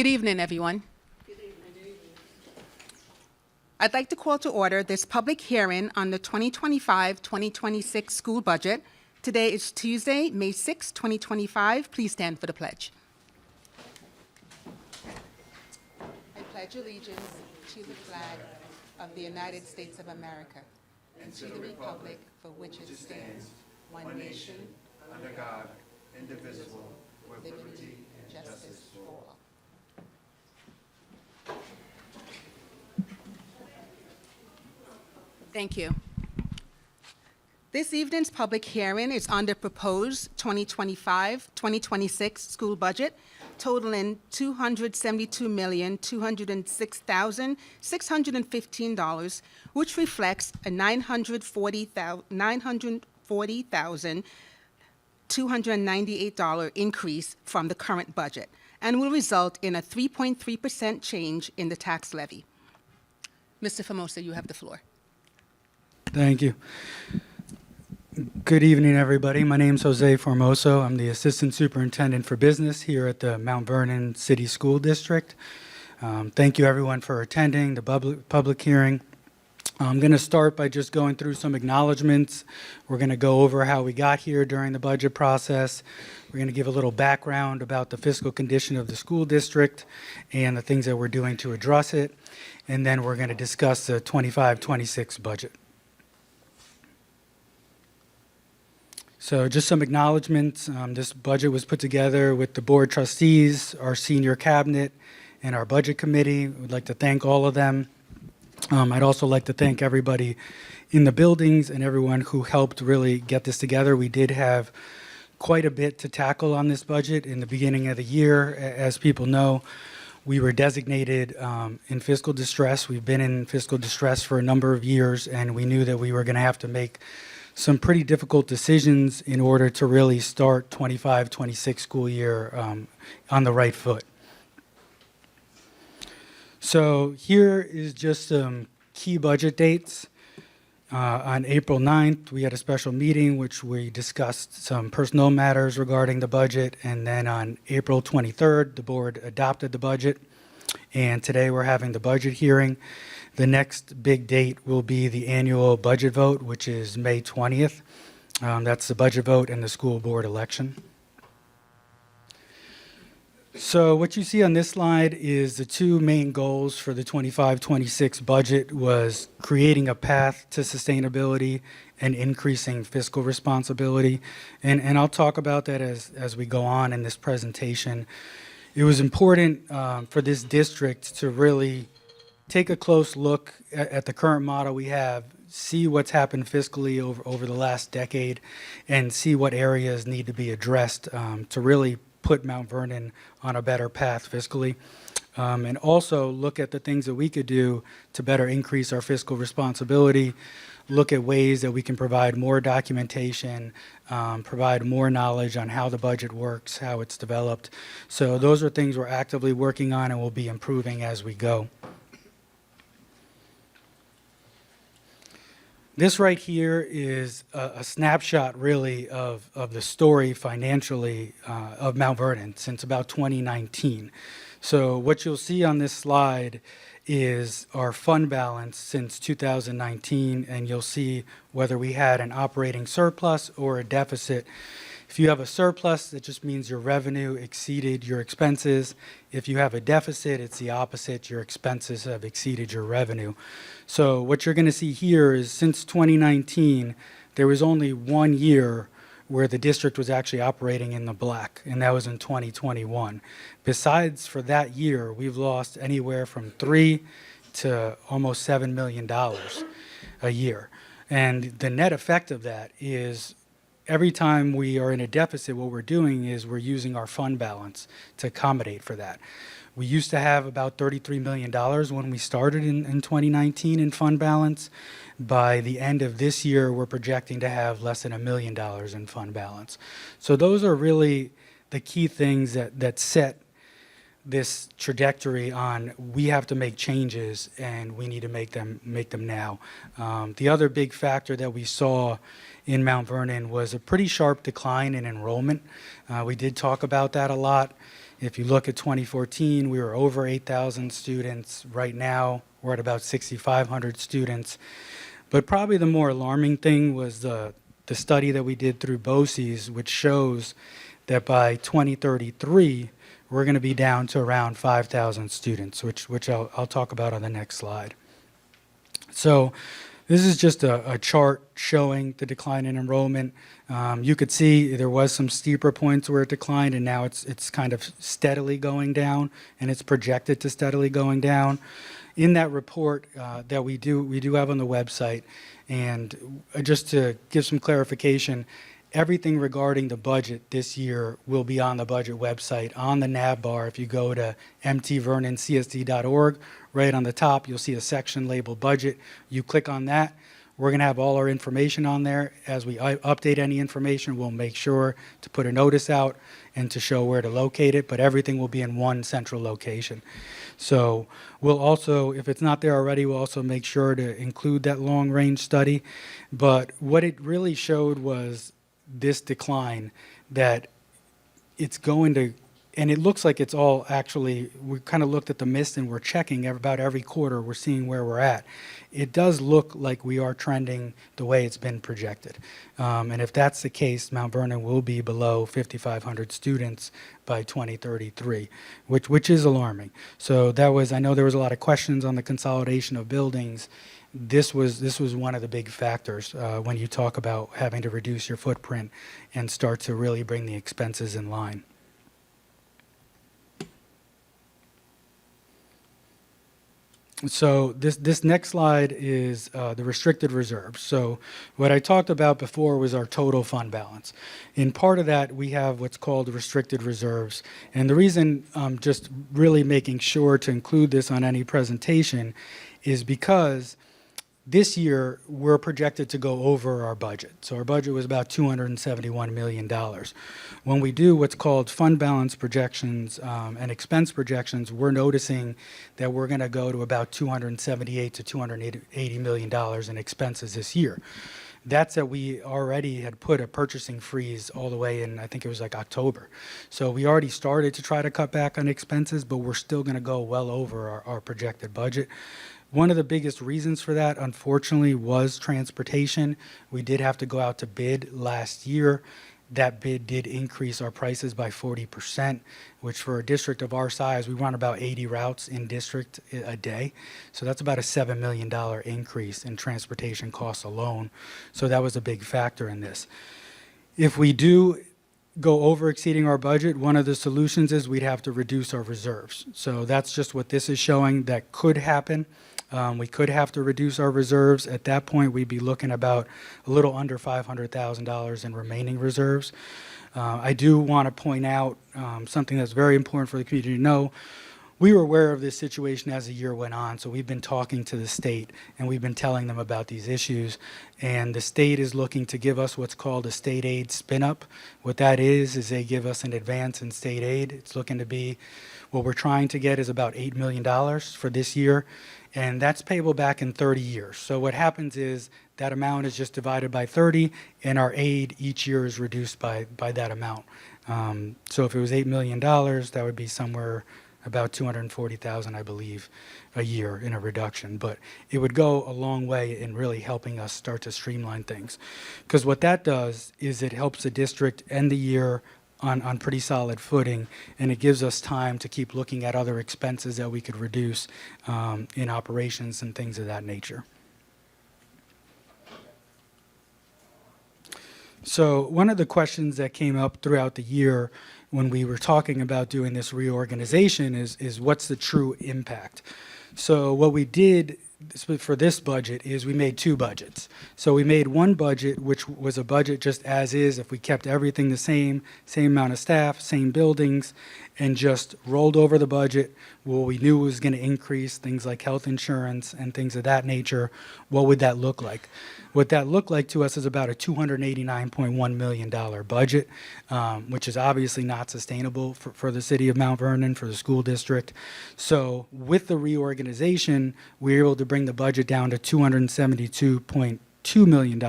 Good evening, everyone. I'd like to call to order this public hearing on the 2025-2026 school budget. Today is Tuesday, May 6, 2025. Please stand for the pledge. I pledge allegiance to the flag of the United States of America and to the republic for which it stands, one nation, under God, indivisible, with liberty and justice for all. Thank you. This evening's public hearing is on the proposed 2025-2026 school budget, totaling $272,206,615, which reflects a $940,298 increase from the current budget and will result in a 3.3% change in the tax levy. Mr. Formoso, you have the floor. Thank you. Good evening, everybody. My name is Jose Formoso. I'm the Assistant Superintendent for Business here at the Mount Vernon City School District. Thank you, everyone, for attending the public hearing. I'm going to start by just going through some acknowledgments. We're going to go over how we got here during the budget process. We're going to give a little background about the fiscal condition of the school district and the things that we're doing to address it. And then we're going to discuss the 25-26 budget. So just some acknowledgments. This budget was put together with the board trustees, our senior cabinet, and our budget committee. We'd like to thank all of them. I'd also like to thank everybody in the buildings and everyone who helped really get this together. We did have quite a bit to tackle on this budget in the beginning of the year. As people know, we were designated in fiscal distress. We've been in fiscal distress for a number of years, and we knew that we were going to have to make some pretty difficult decisions in order to really start 25-26 school year on the right foot. So here is just some key budget dates. On April 9th, we had a special meeting which we discussed some personnel matters regarding the budget, and then on April 23rd, the board adopted the budget, and today we're having the budget hearing. The next big date will be the annual budget vote, which is May 20th. That's the budget vote and the school board election. So what you see on this slide is the two main goals for the 25-26 budget was creating a path to sustainability and increasing fiscal responsibility. And I'll talk about that as we go on in this presentation. It was important for this district to really take a close look at the current model we have, see what's happened fiscally over the last decade, and see what areas need to be addressed to really put Mount Vernon on a better path fiscally. And also look at the things that we could do to better increase our fiscal responsibility, look at ways that we can provide more documentation, provide more knowledge on how the budget works, how it's developed. So those are things we're actively working on and will be improving as we go. This right here is a snapshot, really, of the story financially of Mount Vernon since about 2019. So what you'll see on this slide is our fund balance since 2019, and you'll see whether we had an operating surplus or a deficit. If you have a surplus, that just means your revenue exceeded your expenses. If you have a deficit, it's the opposite. Your expenses have exceeded your revenue. So what you're going to see here is since 2019, there was only 1 year where the district was actually operating in the black, and that was in 2021. Besides, for that year, we've lost anywhere from $3 to almost $7 million a year. And the net effect of that is every time we are in a deficit, what we're doing is we're using our fund balance to accommodate for that. We used to have about $33 million when we started in 2019 in fund balance. By the end of this year, we're projecting to have less than $1 million in fund balance. So those are really the key things that set this trajectory on. We have to make changes, and we need to make them now. The other big factor that we saw in Mount Vernon was a pretty sharp decline in enrollment. We did talk about that a lot. If you look at 2014, we were over 8,000 students. Right now, we're at about 6,500 students. But probably the more alarming thing was the study that we did through BOCES, which shows that by 2033, we're going to be down to around 5,000 students, which I'll talk about on the next slide. So this is just a chart showing the decline in enrollment. You could see there was some steeper points where it declined, and now it's kind of steadily going down, and it's projected to steadily going down. In that report that we do have on the website, and just to give some clarification, everything regarding the budget this year will be on the budget website on the nav bar. If you go to mtvernoncsd.org, right on the top, you'll see a section labeled budget. You click on that. We're going to have all our information on there. As we update any information, we'll make sure to put a notice out and to show where to locate it, but everything will be in one central location. So we'll also, if it's not there already, we'll also make sure to include that long-range study. But what it really showed was this decline, that it's going to, and it looks like it's all actually, we kind of looked at the mist and we're checking about every quarter, we're seeing where we're at. It does look like we are trending the way it's been projected. And if that's the case, Mount Vernon will be below 5,500 students by 2033, which is alarming. So that was, I know there was a lot of questions on the consolidation of buildings. This was one of the big factors when you talk about having to reduce your footprint and start to really bring the expenses in line. So this next slide is the restricted reserves. So what I talked about before was our total fund balance. In part of that, we have what's called restricted reserves. And the reason I'm just really making sure to include this on any presentation is because this year, we're projected to go over our budget. So our budget was about $271 million. When we do what's called fund balance projections and expense projections, we're noticing that we're going to go to about $278 to $280 million in expenses this year. That's that we already had put a purchasing freeze all the way in, I think it was like October. So we already started to try to cut back on expenses, but we're still going to go well over our projected budget. One of the biggest reasons for that, unfortunately, was transportation. We did have to go out to bid last year. That bid did increase our prices by 40%, which for a district of our size, we run about 80 routes in district a day. So that's about a $7 million increase in transportation costs alone. So that was a big factor in this. If we do go over exceeding our budget, one of the solutions is we'd have to reduce our reserves. So that's just what this is showing that could happen. We could have to reduce our reserves. At that point, we'd be looking about a little under $500,000 in remaining reserves. I do want to point out something that's very important for the community to know. We were aware of this situation as the year went on, so we've been talking to the state and we've been telling them about these issues. And the state is looking to give us what's called a state aid spin-up. What that is they give us an advance in state aid. It's looking to be, what we're trying to get is about $8 million for this year, and that's payable back in 30 years. So what happens is that amount is just divided by 30, and our aid each year is reduced by that amount. So if it was $8 million, that would be somewhere about $240,000, I believe, a year in a reduction. But it would go a long way in really helping us start to streamline things. Because what that does is it helps the district end the year on pretty solid footing, and it gives us time to keep looking at other expenses that we could reduce in operations and things of that nature. So one of the questions that came up throughout the year when we were talking about doing this reorganization is what's the true impact? So what we did for this budget is we made two budgets. So we made one budget, which was a budget just as is, if we kept everything the same amount of staff, same buildings, and just rolled over the budget. What we knew was going to increase, things like health insurance and things of that nature. What would that look like? What that looked like to us is about a $289.1 million budget, which is obviously not sustainable for the city of Mount Vernon, for the school district. So with the reorganization, we were able to bring the budget down to $272.2 million,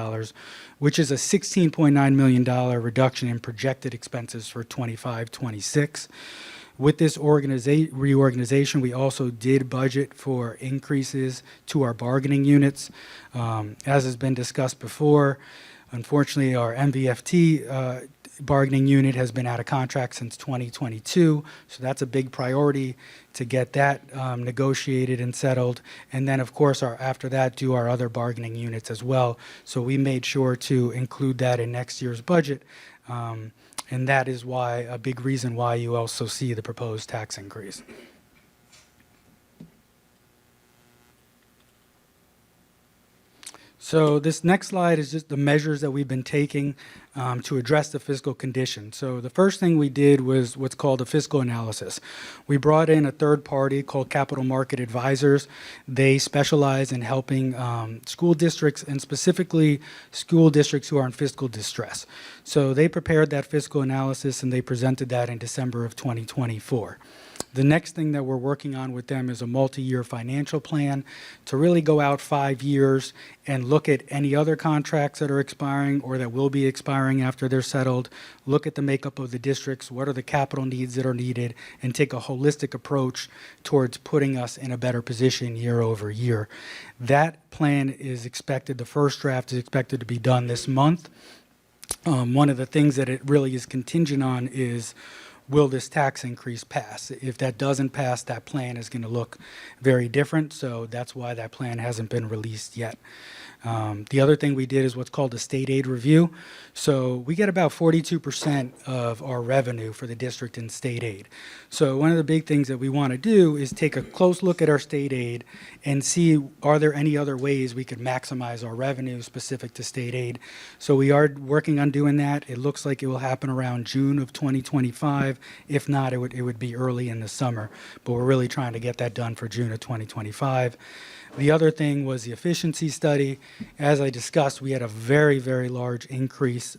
which is a $16.9 million reduction in projected expenses for 25-26. With this reorganization, we also did budget for increases to our bargaining units. As has been discussed before, unfortunately, our MVFT bargaining unit has been out of contract since 2022, so that's a big priority to get that negotiated and settled. And then, of course, after that, do our other bargaining units as well. So we made sure to include that in next year's budget, and that is why a big reason why you also see the proposed tax increase. So this next slide is just the measures that we've been taking to address the fiscal condition. So the first thing we did was what's called a fiscal analysis. We brought in a third party called Capital Market Advisors. They specialize in helping school districts, and specifically school districts who are in fiscal distress. So they prepared that fiscal analysis and they presented that in December of 2024. The next thing that we're working on with them is a multi-year financial plan to really go out 5 years and look at any other contracts that are expiring or that will be expiring after they're settled, look at the makeup of the districts, what are the capital needs that are needed, and take a holistic approach towards putting us in a better position year over year. That plan is expected, the first draft is expected to be done this month. One of the things that it really is contingent on is, will this tax increase pass? If that doesn't pass, that plan is going to look very different. So that's why that plan hasn't been released yet. The other thing we did is what's called a state aid review. So we get about 42% of our revenue for the district in state aid. So one of the big things that we want to do is take a close look at our state aid and see, are there any other ways we could maximize our revenue specific to state aid? So we are working on doing that. It looks like it will happen around June of 2025. If not, it would be early in the summer. But we're really trying to get that done for June of 2025. The other thing was the efficiency study. As I discussed, we had a very, very large increase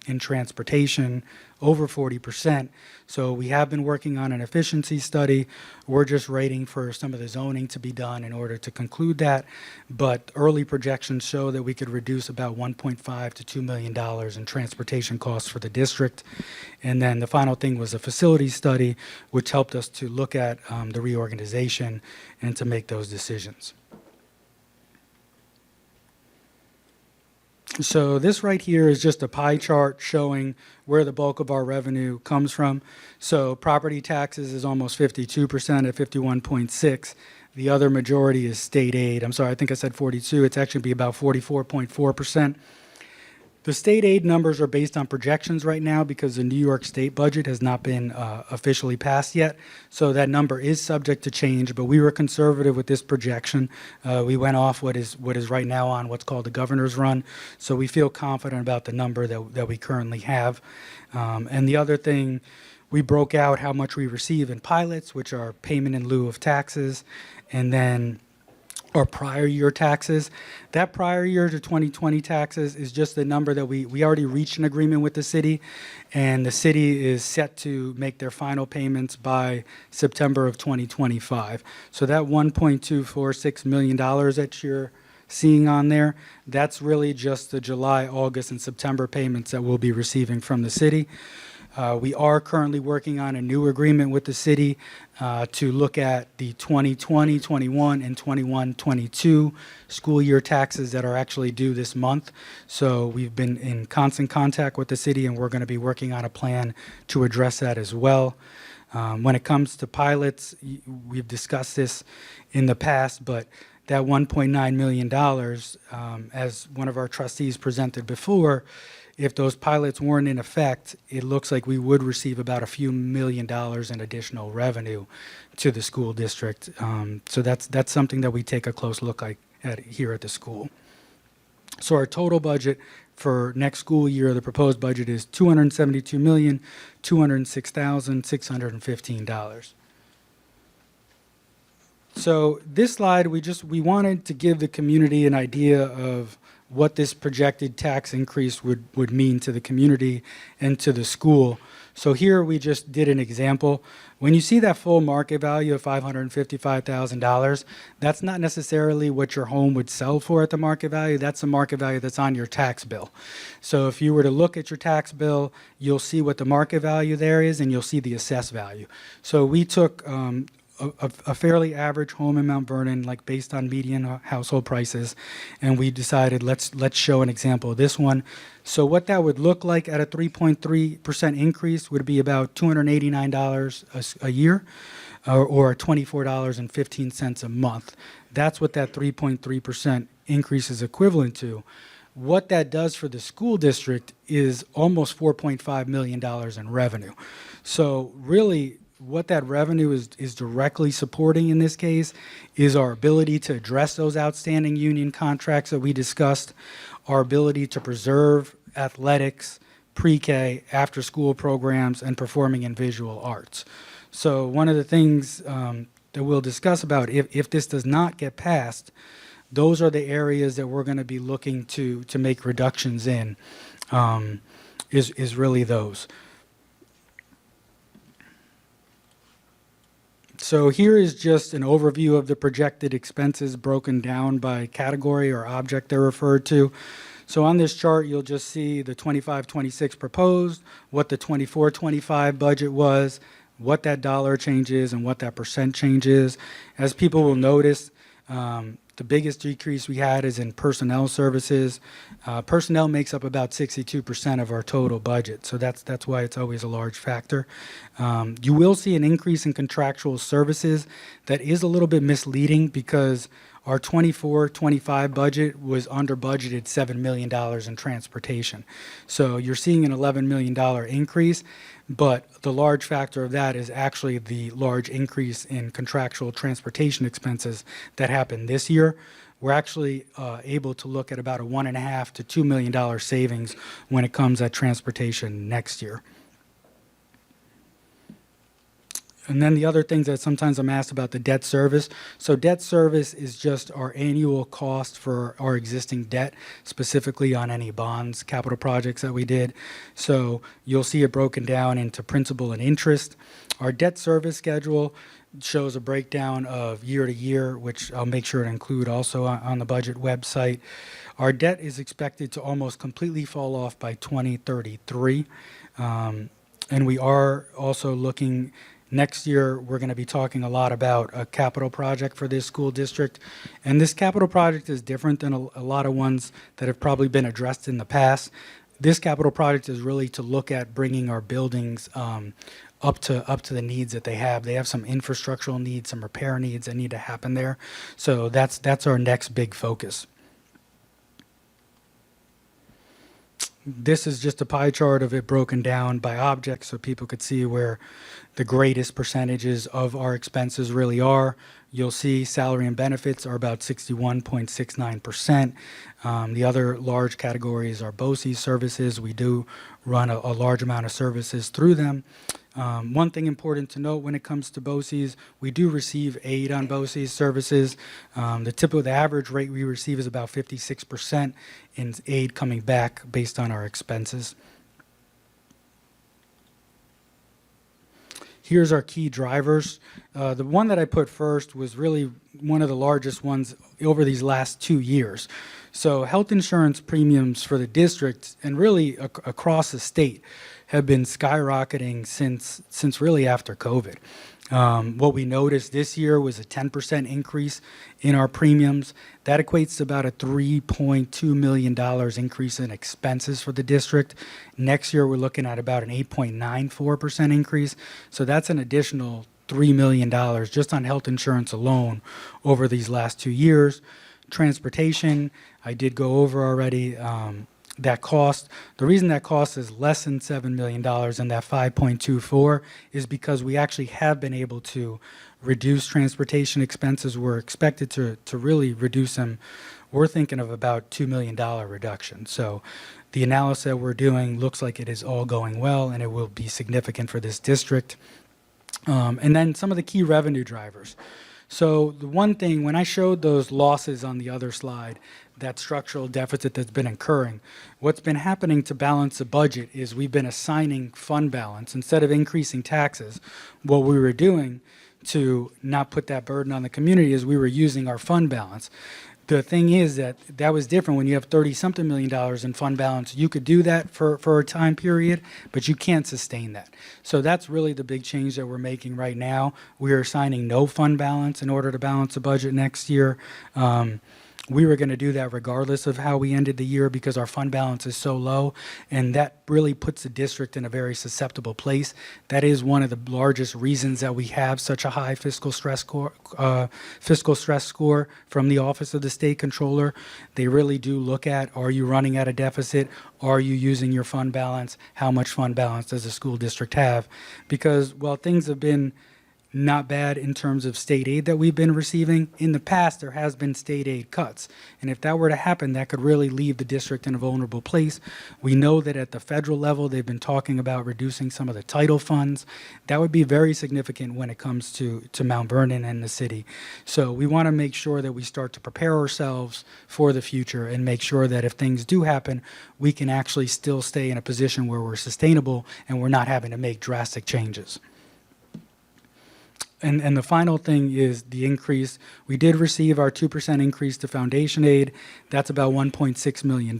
in transportation, over 40%. So we have been working on an efficiency study. We're just waiting for some of the zoning to be done in order to conclude that. But early projections show that we could reduce about $1.5 to $2 million in transportation costs for the district. And then the final thing was a facility study, which helped us to look at the reorganization and to make those decisions. So this right here is just a pie chart showing where the bulk of our revenue comes from. So property taxes is almost 52% at 51.6. The other majority is state aid. I'm sorry, I think I said 42. It's actually be about 44.4%. The state aid numbers are based on projections right now because the New York State budget has not been officially passed yet. So that number is subject to change, but we were conservative with this projection. We went off what is right now on what's called the governor's run. So we feel confident about the number that we currently have. And the other thing, we broke out how much we receive in pilots, which are payment in lieu of taxes, and then our prior year taxes. That prior year to 2020 taxes is just the number that we already reached an agreement with the city, and the city is set to make their final payments by September of 2025. So that $1.246 million that you're seeing on there, that's really just the July, August, and September payments that we'll be receiving from the city. We are currently working on a new agreement with the city to look at the 2020, 21, and 21, 22 school year taxes that are actually due this month. So we've been in constant contact with the city, and we're going to be working on a plan to address that as well. When it comes to pilots, we've discussed this in the past, but that $1.9 million, as one of our trustees presented before, if those pilots weren't in effect, it looks like we would receive about a few $1 million in additional revenue to the school district. So that's something that we take a close look at here at the school. So our total budget for next school year, the proposed budget is $272,206,615. So this slide, we wanted to give the community an idea of what this projected tax increase would mean to the community and to the school. So here we just did an example. When you see that full market value of $555,000, that's not necessarily what your home would sell for at the market value. That's the market value that's on your tax bill. So if you were to look at your tax bill, you'll see what the market value there is, and you'll see the assessed value. So we took a fairly average home in Mount Vernon, like based on median household prices, and we decided let's show an example of this one. So what that would look like at a 3.3% increase would be about $289 a year, or $24.15 a month. That's what that 3.3% increase is equivalent to. What that does for the school district is almost $4.5 million in revenue. So really, what that revenue is directly supporting in this case is our ability to address those outstanding union contracts that we discussed, our ability to preserve athletics, pre-K, after-school programs, and performing and visual arts. So one of the things that we'll discuss about if this does not get passed, those are the areas that we're going to be looking to make reductions in, is really those. So here is just an overview of the projected expenses broken down by category or object they're referred to. So on this chart, you'll just see the 25-26 proposed, what the 24-25 budget was, what that dollar change is, and what that percent change is. As people will notice, the biggest decrease we had is in personnel services. Personnel makes up about 62% of our total budget, so that's why it's always a large factor. You will see an increase in contractual services. That is a little bit misleading because our 24-25 budget was under budgeted $7 million in transportation. So you're seeing an $11 million increase, but the large factor of that is actually the large increase in contractual transportation expenses that happened this year. We're actually able to look at about a $1.5 to $2 million savings when it comes at transportation next year. And then the other things that sometimes I'm asked about the debt service. So debt service is just our annual cost for our existing debt, specifically on any bonds, capital projects that we did. So you'll see it broken down into principal and interest. Our debt service schedule shows a breakdown of year to year, which I'll make sure to include also on the budget website. Our debt is expected to almost completely fall off by 2033. And we are also looking. Next year, we're going to be talking a lot about a capital project for this school district. And this capital project is different than a lot of ones that have probably been addressed in the past. This capital project is really to look at bringing our buildings up to the needs that they have. They have some infrastructural needs, some repair needs that need to happen there. So that's our next big focus. This is just a pie chart of it broken down by object so people could see where the greatest percentages of our expenses really are. You'll see salary and benefits are about 61.69%. The other large categories are BOCES services. We do run a large amount of services through them. One thing important to note when it comes to BOCES, we do receive aid on BOCES services. The average rate we receive is about 56% in aid coming back based on our expenses. Here's our key drivers. The one that I put first was really one of the largest ones over these last 2 years. So health insurance premiums for the district and really across the state have been skyrocketing since really after COVID. What we noticed this year was a 10% increase in our premiums. That equates to about a $3.2 million increase in expenses for the district. Next year, we're looking at about an 8.94% increase. So that's an additional $3 million just on health insurance alone over these last 2 years. Transportation, I did go over already. That cost, the reason that cost is less than $7 million and that 5.24 is because we actually have been able to reduce transportation expenses. We're expected to really reduce them. We're thinking of about $2 million reduction. So the analysis that we're doing looks like it is all going well and it will be significant for this district. And then some of the key revenue drivers. So the one thing, when I showed those losses on the other slide, that structural deficit that's been incurring, what's been happening to balance the budget is we've been assigning fund balance. Instead of increasing taxes, what we were doing to not put that burden on the community is we were using our fund balance. The thing is that was different when you have 30-something million dollars in fund balance. You could do that for a time period, but you can't sustain that. So that's really the big change that we're making right now. We are assigning no fund balance in order to balance the budget next year. We were going to do that regardless of how we ended the year because our fund balance is so low, and that really puts the district in a very susceptible place. That is one of the largest reasons that we have such a high fiscal stress score from the Office of the State Controller. They really do look at, are you running at a deficit? Are you using your fund balance? How much fund balance does the school district have? Because while things have been not bad in terms of state aid that we've been receiving. In the past, there has been state aid cuts. And if that were to happen, that could really leave the district in a vulnerable place. We know that at the federal level, they've been talking about reducing some of the title funds. That would be very significant when it comes to Mount Vernon and the city. So we want to make sure that we start to prepare ourselves for the future and make sure that if things do happen, we can actually still stay in a position where we're sustainable and we're not having to make drastic changes. And the final thing is the increase. We did receive our 2% increase to foundation aid. That's about $1.6 million.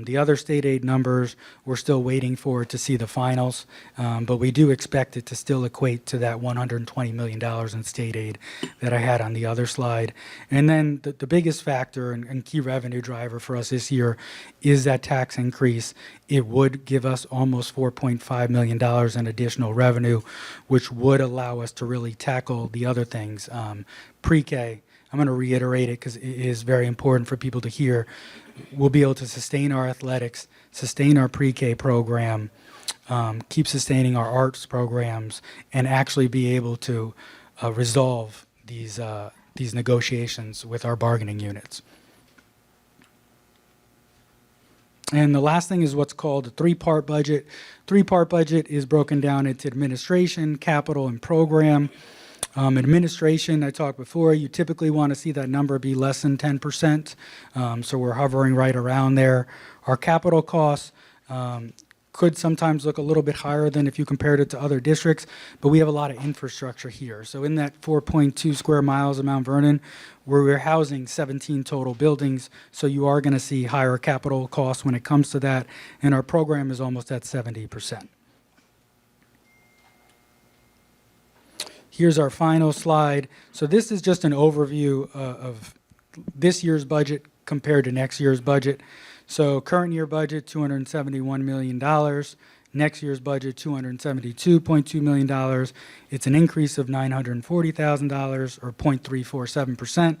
The other state aid numbers, we're still waiting for to see the finals, but we do expect it to still equate to that $120 million in state aid that I had on the other slide. And then the biggest factor and key revenue driver for us this year is that tax increase. It would give us almost $4.5 million in additional revenue, which would allow us to really tackle the other things. Pre-K, I'm going to reiterate it because it is very important for people to hear. We'll be able to sustain our athletics, sustain our pre-K program, keep sustaining our arts programs, and actually be able to resolve these negotiations with our bargaining units. And the last thing is what's called a three-part budget. Three-part budget is broken down into administration, capital, and program. Administration, I talked before, you typically want to see that number be less than 10%. So we're hovering right around there. Our capital costs could sometimes look a little bit higher than if you compared it to other districts, but we have a lot of infrastructure here. So in that 4.2 square miles of Mount Vernon, we're housing 17 total buildings, so you are going to see higher capital costs when it comes to that, and our program is almost at 70%. Here's our final slide. So this is just an overview of this year's budget compared to next year's budget. So current year budget, $271 million. Next year's budget, $272.2 million. It's an increase of $940,000 or 0.347%,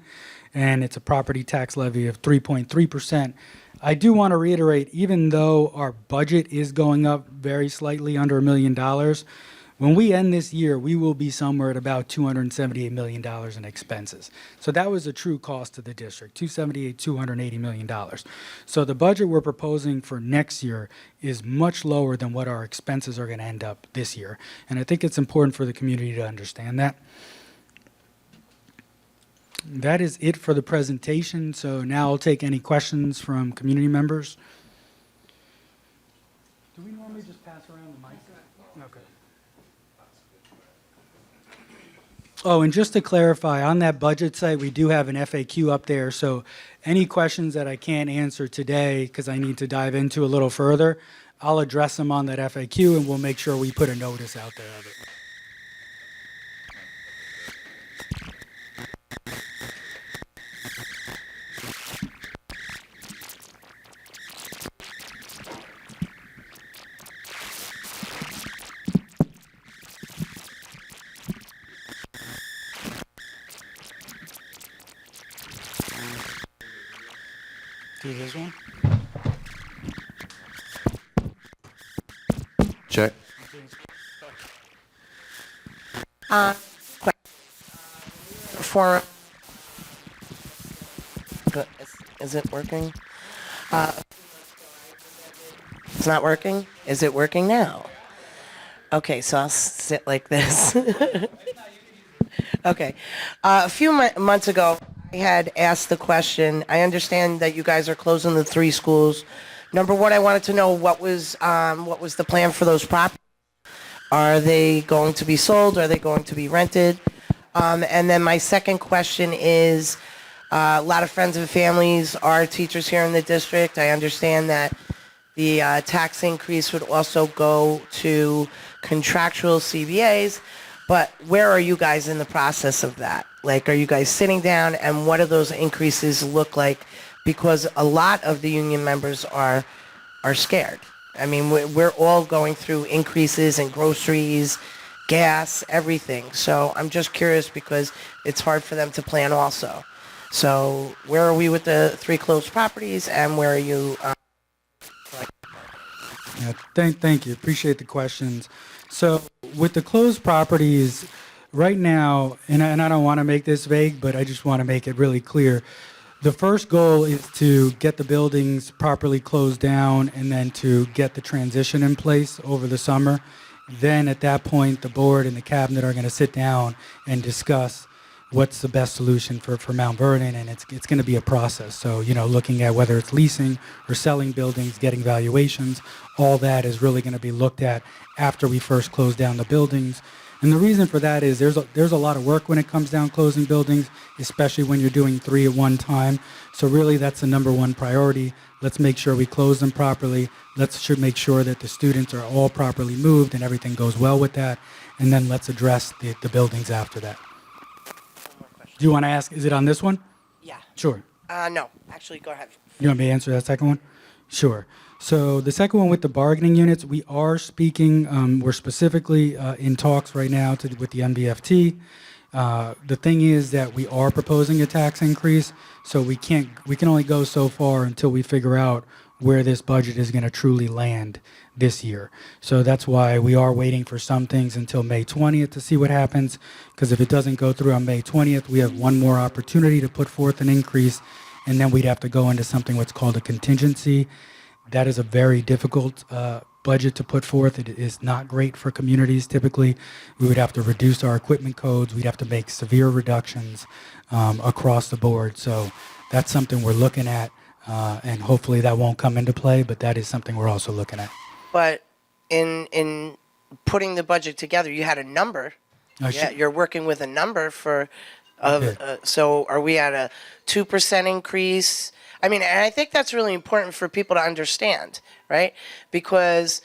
and it's a property tax levy of 3.3%. I do want to reiterate, even though our budget is going up very slightly under $1 million, when we end this year, we will be somewhere at about $278 million in expenses. So that was a true cost to the district, $280 million. So the budget we're proposing for next year is much lower than what our expenses are going to end up this year. And I think it's important for the community to understand that. That is it for the presentation. So now I'll take any questions from community members. Do we normally just pass around the mic? Okay. Oh, and just to clarify, on that budget site, we do have an FAQ up there. So any questions that I can't answer today because I need to dive into a little further, I'll address them on that FAQ, and we'll make sure we put a notice out there of it. Do this one. Check. For is it working? It's not working? Is it working now? Okay, so I'll sit like this. Okay. A few months ago, I had asked the question. I understand that you guys are closing the 3 schools. Number one, I wanted to know what was the plan for those properties. Are they going to be sold? Are they going to be rented? And then my second question is, a lot of friends and families are teachers here in the district. I understand that the tax increase would also go to contractual CBAs, but where are you guys in the process of that? Like, are you guys sitting down, and what do those increases look like? Because a lot of the union members are scared. I mean, we're all going through increases in groceries, gas, everything. So I'm just curious because it's hard for them to plan also. So where are we with the 3 closed properties, and where are you? Yeah, thank you. Appreciate the questions. So with the closed properties, right now, and I don't want to make this vague, but I just want to make it really clear. The first goal is to get the buildings properly closed down and then to get the transition in place over the summer. Then at that point, the board and the cabinet are going to sit down and discuss what's the best solution for Mount Vernon, and it's going to be a process. So, looking at whether it's leasing or selling buildings, getting valuations, all that is really going to be looked at after we first close down the buildings. And the reason for that is there's a lot of work when it comes down closing buildings, especially when you're doing 3 at one time. So really that's the number one priority. Let's make sure we close them properly. Should make sure that the students are all properly moved and everything goes well with that. And then let's address the buildings after that. Do you want to ask, is it on this one? Yeah. Sure. No, actually, go ahead. You want me to answer that second one? Sure. So the second one with the bargaining units, we are speaking, we're specifically in talks right now with the MBFT. The thing is that we are proposing a tax increase, so we can only go so far until we figure out where this budget is going to truly land this year. So that's why we are waiting for some things until May 20th to see what happens, because if it doesn't go through on May 20th, we have one more opportunity to put forth an increase, and then we'd have to go into something what's called a contingency. That is a very difficult budget to put forth. It is not great for communities typically. We would have to reduce our equipment codes. We'd have to make severe reductions across the board. So that's something we're looking at, and hopefully that won't come into play, but that is something we're also looking at. But in putting the budget together, you had a number. Yeah, you're working with a number for. So are we at a 2% increase? I mean, and I think that's really important for people to understand, right? Because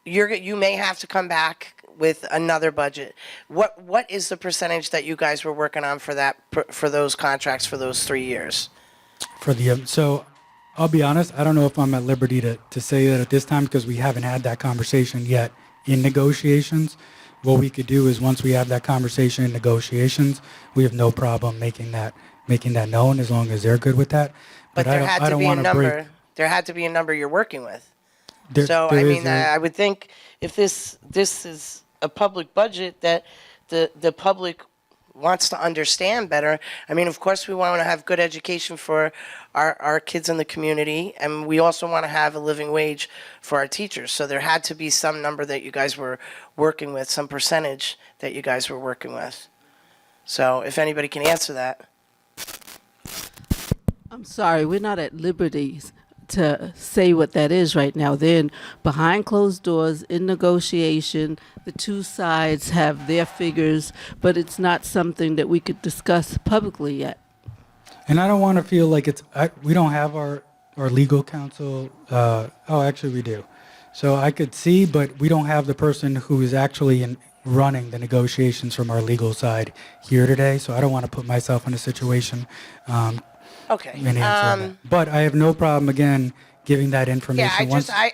you may have to come back with another budget. What is the percentage that you guys were working on for those contracts for those 3 years? So I'll be honest, I don't know if I'm at liberty to say that at this time because we haven't had that conversation yet in negotiations. What we could do is once we have that conversation in negotiations, we have no problem making that known as long as they're good with that. But there had to be a number. There had to be a number you're working with. I would think if this is a public budget that the public wants to understand better. I mean, of course, we want to have good education for our kids in the community, and we also want to have a living wage for our teachers. So there had to be some number that you guys were working with, some percentage that you guys were working with. So if anybody can answer that. I'm sorry, we're not at liberty to say what that is right now. Then behind closed doors in negotiation, the two sides have their figures, but it's not something that we could discuss publicly yet. And I don't want to feel like we don't have our legal counsel. Actually we do. So I could see, but we don't have the person who is actually running the negotiations from our legal side here today. So I don't want to put myself in a situation. Okay. But I have no problem again giving that information. Yeah,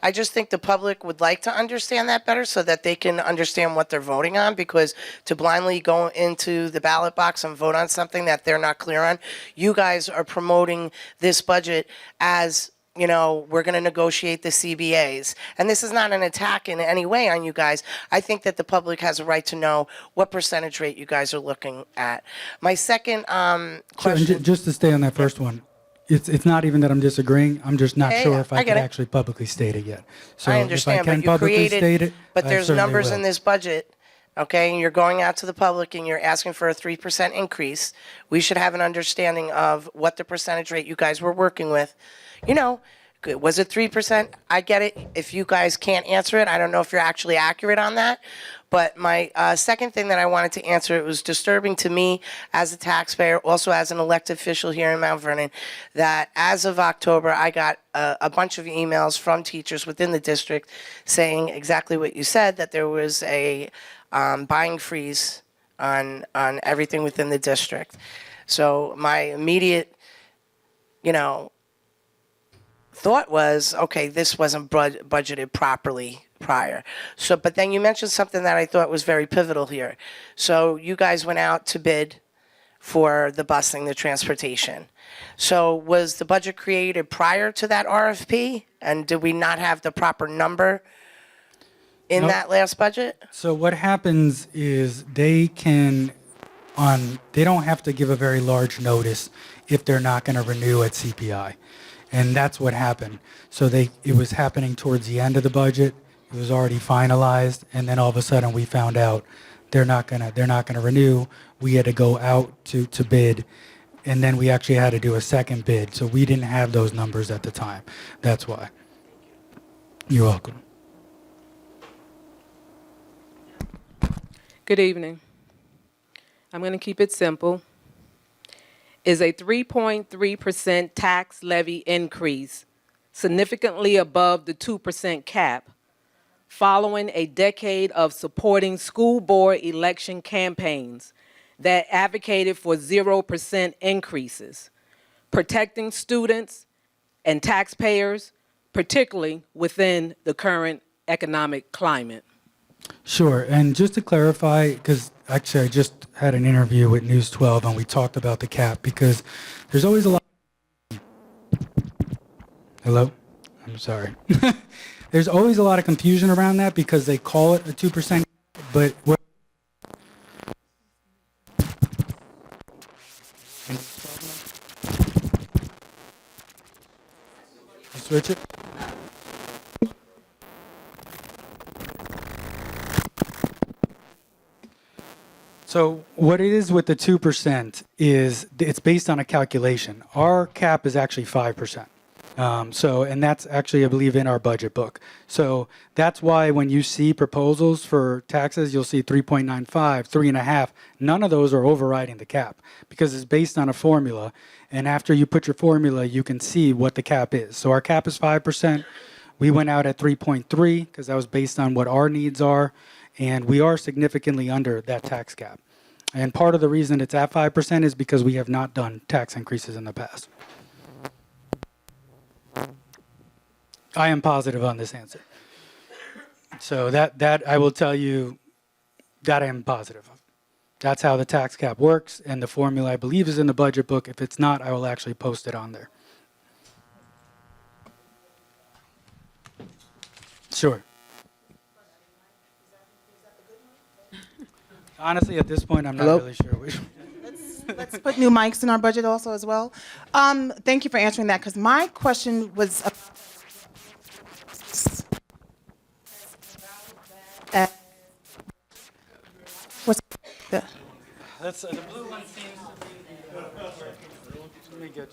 I just think the public would like to understand that better so that they can understand what they're voting on, because to blindly go into the ballot box and vote on something that they're not clear on, you guys are promoting this budget as, we're going to negotiate the CBAs. And this is not an attack in any way on you guys. I think that the public has a right to know what percentage rate you guys are looking at. My second question. Sure, just to stay on that first one, it's not even that I'm disagreeing. I'm just not sure if I can actually publicly state it yet. So I understand, if I can but you publicly created, state it, but I there's certainly numbers will. in this budget okay, and you're going out to the public and you're asking for a 3% increase, we should have an understanding of what the percentage rate you guys were working with. You know, was it 3%? I get it. If you guys can't answer it, I don't know if you're actually accurate on that. But my second thing that I wanted to answer, it was disturbing to me as a taxpayer, also as an elected official here in Mount Vernon, that as of October, I got a bunch of emails from teachers within the district saying exactly what you said, that there was a buying freeze on everything within the district. So my immediate, thought was, okay, this wasn't budgeted properly prior. So, but then you mentioned something that I thought was very pivotal here. So you guys went out to bid for the busing, the transportation. So was the budget created prior to that RFP? And did we not have the proper number in Nope. that last budget? So what happens is they don't have to give a very large notice if they're not going to renew at CPI. And that's what happened. So it was happening towards the end of the budget. It was already finalized, and then all of a sudden we found out they're not gonna renew. We had to go out to bid, and then we actually had to do a second bid. So we didn't have those numbers at the time. That's why. You're welcome. Good evening. I'm going to keep it simple. Is a 3.3% tax levy increase significantly above the 2% cap following a decade of supporting school board election campaigns that advocated for 0% increases, protecting students and taxpayers, particularly within the current economic climate? Sure. And just to clarify, because actually I just had an interview with News 12 and we talked about the cap, because there's always a lot. Hello? I'm sorry. There's always a lot of confusion around that because they call it a 2%, but what switch it? So what it is with the 2% is it's based on a calculation. Our cap is actually 5%. And that's actually, I believe, in our budget book. So that's why when you see proposals for taxes, you'll see 3.95, 3.5. None of those are overriding the cap because it's based on a formula. And after you put your formula, you can see what the cap is. So our cap is 5%. We went out at 3.3 because that was based on what our needs are. And we are significantly under that tax cap. And part of the reason it's at 5% is because we have not done tax increases in the past. I am positive on this answer. So that I will tell you that I am positive of. That's how the tax cap works, and the formula, I believe, is in the budget book. If it's not, I will actually post it on there. Sure. Honestly, at this point, I'm not really sure which. Let's put new mics in our budget also as well. Thank you for answering that, because my question was what's the That's the blue one seems to be. Let me get.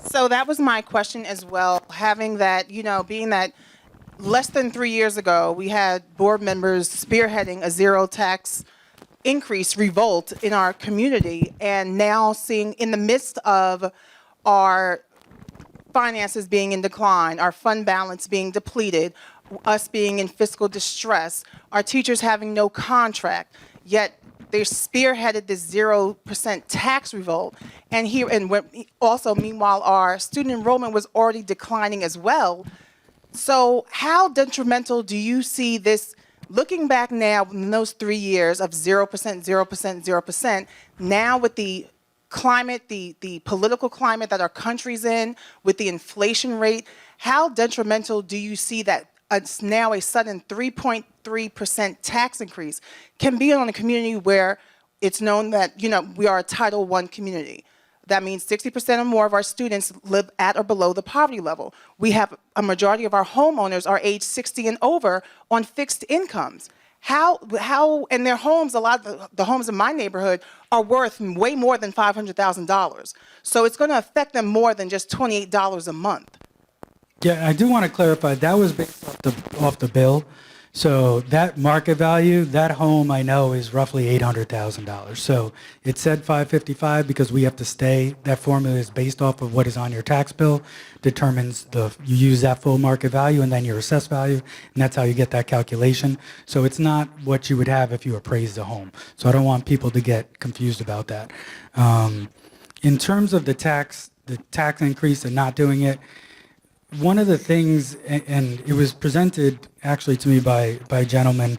So that was my question as well, having that, being that less than 3 years ago, we had board members spearheading a zero tax increase revolt in our community, and now seeing in the midst of our finances being in decline, our fund balance being depleted, us being in fiscal distress, our teachers having no contract, yet they spearheaded this 0% tax revolt. And also, meanwhile, our student enrollment was already declining as well. So how detrimental do you see this, looking back now in those 3 years of 0%, 0%, 0%, now with the climate, the political climate that our country's in, with the inflation rate, how detrimental do you see that now a sudden 3.3% tax increase can be on a community where it's known that, we are a Title I community? That means 60% or more of our students live at or below the poverty level. We have a majority of our homeowners are age 60 and over on fixed incomes. And their homes, a lot of the homes in my neighborhood are worth way more than $500,000. So it's going to affect them more than just $28 a month. Yeah, I do want to clarify, that was based off the bill. So that market value, that home I know is roughly $800,000. So it said 555 because we have to stay, that formula is based off of what is on your tax bill, determines you use that full market value and then your assessed value, and that's how you get that calculation. So it's not what you would have if you appraised a home. So I don't want people to get confused about that. In terms of the tax increase and not doing it, one of the things, and it was presented actually to me by a gentleman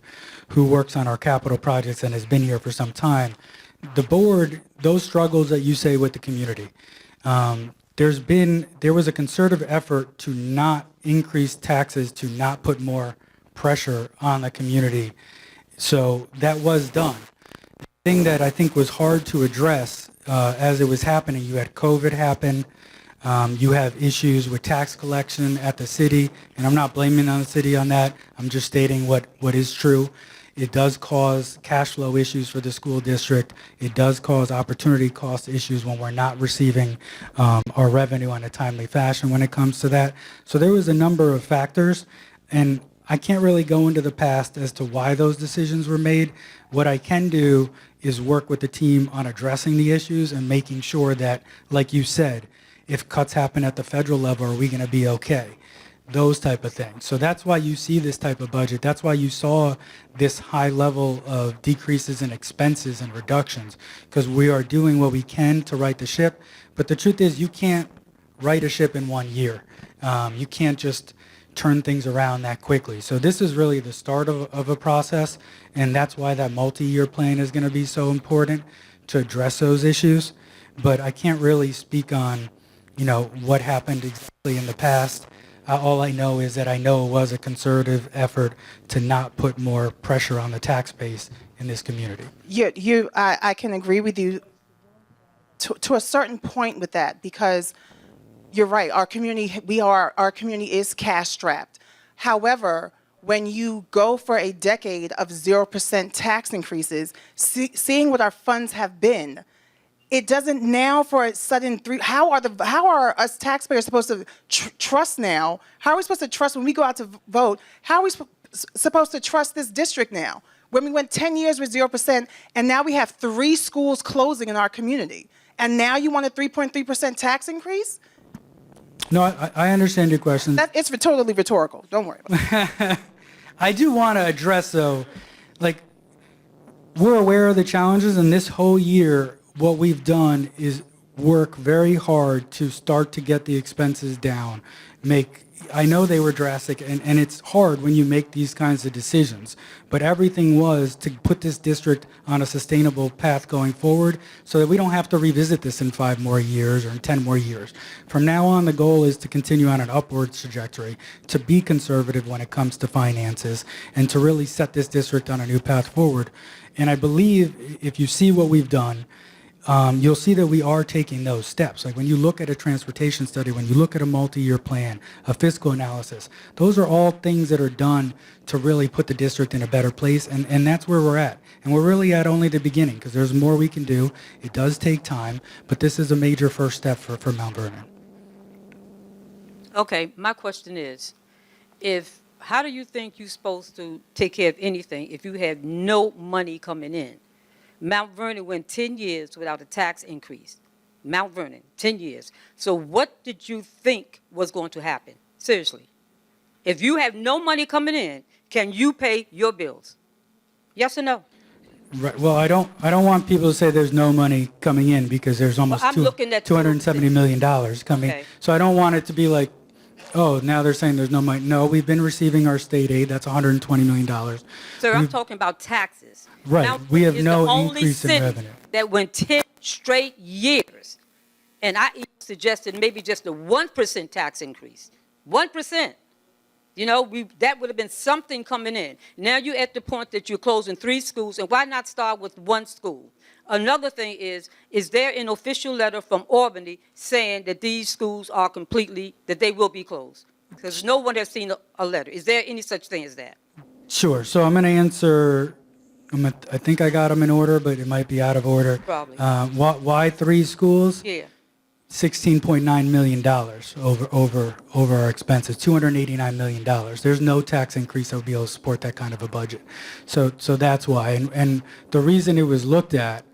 who works on our capital projects and has been here for some time. The board, those struggles that you say with the community, there was a concerted effort to not increase taxes, to not put more pressure on the community. So that was done. The thing that I think was hard to address as it was happening, you had COVID happen. You have issues with tax collection at the city, and I'm not blaming on the city on that. I'm just stating what is true. It does cause cash flow issues for the school district. It does cause opportunity cost issues when we're not receiving our revenue on a timely fashion when it comes to that. So there was a number of factors, and I can't really go into the past as to why those decisions were made. What I can do is work with the team on addressing the issues and making sure that, like you said, if cuts happen at the federal level, are we going to be okay? Those type of things. So that's why you see this type of budget. That's why you saw this high level of decreases in expenses and reductions, because we are doing what we can to right the ship. But the truth is, you can't right a ship in 1 year. You can't just turn things around that quickly. So this is really the start of a process, and that's why that multi-year plan is going to be so important to address those issues. But I can't really speak on what happened exactly in the past. All I know is that I know it was a concerted effort to not put more pressure on the tax base in this community. I can agree with you to a certain point with that, because you're right. Our community is cash strapped. However, when you go for a decade of 0% tax increases, seeing what our funds have been, it doesn't now for a sudden how are us taxpayers supposed to trust now? How are we supposed to trust when we go out to vote? How are we supposed to trust this district now? When we went 10 years with 0%, and now we have 3 schools closing in our community, and now you want a 3.3% tax increase? No, I understand your question. It's totally rhetorical. Don't worry about it. I do want to address, though, we're aware of the challenges, and this whole year, what we've done is work very hard to start to get the expenses down. I know they were drastic, and it's hard when you make these kinds of decisions, but everything was to put this district on a sustainable path going forward so that we don't have to revisit this in 5 more years or in 10 more years. From now on, the goal is to continue on an upward trajectory, to be conservative when it comes to finances, and to really set this district on a new path forward. And I believe if you see what we've done, you'll see that we are taking those steps. Like when you look at a transportation study, when you look at a multi-year plan, a fiscal analysis, those are all things that are done to really put the district in a better place, and that's where we're at. And we're really at only the beginning, because there's more we can do. It does take time, but this is a major first step for Mount Vernon. Okay, my question is, how do you think you're supposed to take care of anything if you have no money coming in? Mount Vernon went 10 years without a tax increase. Mount Vernon, 10 years. So what did you think was going to happen? Seriously. If you have no money coming in, can you pay your bills? Yes or no? Right. Well, I don't want people to say there's no money coming in, because there's almost $270 million coming. Okay. So I don't want it to be like, oh, now they're saying there's no money. No, we've been receiving our state aid. That's $120 million. Sir, I'm talking about taxes. Right. Mount We have Vernon is no the only increase in city revenue. that went 10 straight years. And I even suggested maybe just a 1% tax increase. 1%. That would have been something coming in. Now you're at the point that you're closing 3 schools, and why not start with 1 school? Another thing is there an official letter from Albany saying that these schools are completely, that they will be closed? Because no one has seen a letter. Is there any such thing as that? Sure. So I'm going to answer. I think I got them in order, but it might be out of order. Probably. Why 3 schools? Yeah. $16.9 million over our expenses, $289 million. There's no tax increase that would be able to support that kind of a budget. So that's why. And the reason it was looked at,